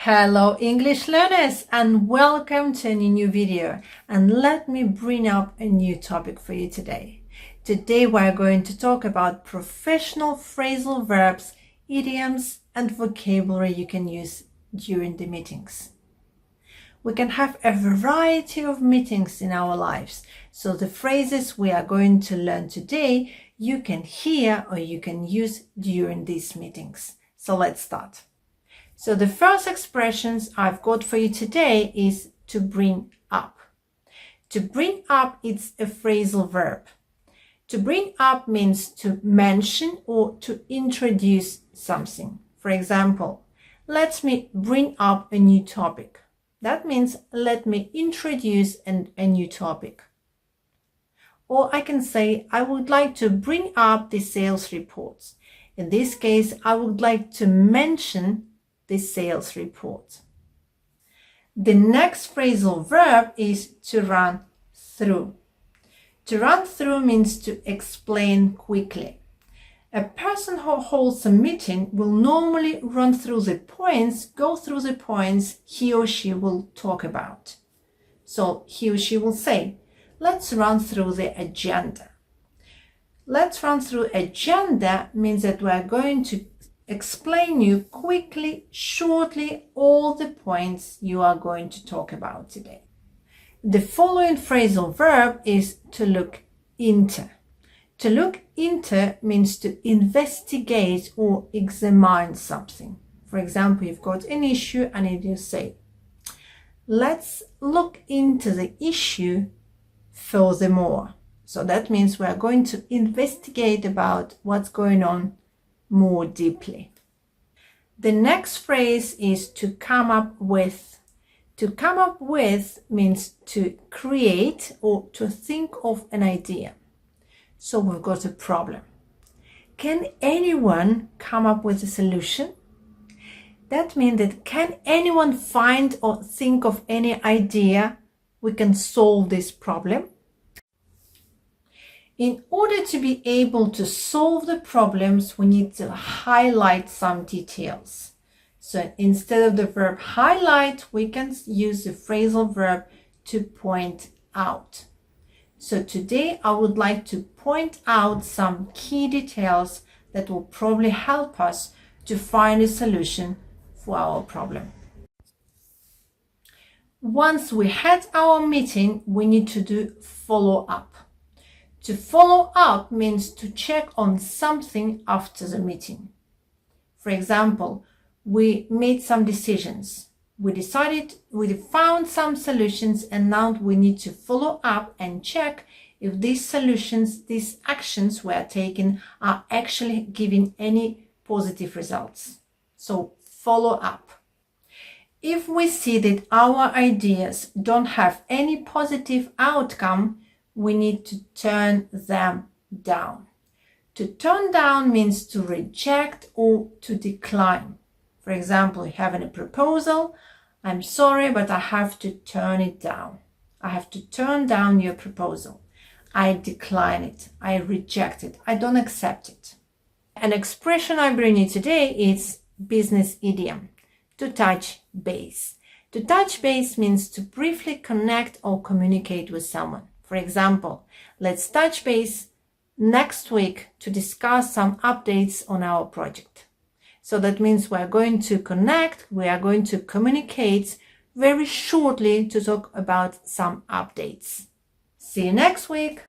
Hello English learners and welcome to a new video, and let me bring up a new topic for you today. Today we're going to talk about professional phrasal verbs, idioms and vocabulary you can use during the meetings. We can have a variety of meetings in our lives, so the phrases we are going to learn today you can hear or you can use during these meetings. So let's start. So the first expressions I've got for you today is to bring up. To bring up, it's a phrasal verb. To bring up means to mention or to introduce something. For example, let me bring up a new topic. That means let me introduce a new topic. Or I can say, I would like to bring up the sales reports. In this case, I would like to mention the sales report. The next phrasal verb is to run through. To run through means to explain quickly. A person who holds a meeting will normally run through the points, go through the points he or she will talk about. So he or she will say, let's run through the agenda. Let's run through agenda means that we are going to explain you quickly, shortly, all the points you are going to talk about today. The following phrasal verb is to look into. To look into means to investigate or examine something. For example, you've got an issue and you say, let's look into the issue furthermore. So that means we are going to investigate about what's going on more deeply. The next phrase is to come up with. To come up with means to create or to think of an idea. So we've got a problem. Can anyone come up with a solution? That means that can anyone find or think of any idea we can solve this problem? In order to be able to solve the problems, we need to highlight some details. So instead of the verb highlight, we can use the phrasal verb to point out. So today I would like to point out some key details that will probably help us to find a solution for our problem. Once we had our meeting, we need to do follow-up. To follow up means to check on something after the meeting. For example, we made some decisions. We found some solutions, and now we need to follow up and check if these solutions, these actions we are taking are actually giving any positive results. So follow up. If we see that our ideas don't have any positive outcome, we need to turn them down. To turn down means to reject or to decline. For example, you have a proposal. I'm sorry, but I have to turn it down. I have to turn down your proposal. I decline it. I reject it. I don't accept it. An expression I bring you today is business idiom, to touch base. To touch base means to briefly connect or communicate with someone. For example, let's touch base next week to discuss some updates on our project. So that means we are going to connect, we are going to communicate very shortly to talk about some updates. See you next week.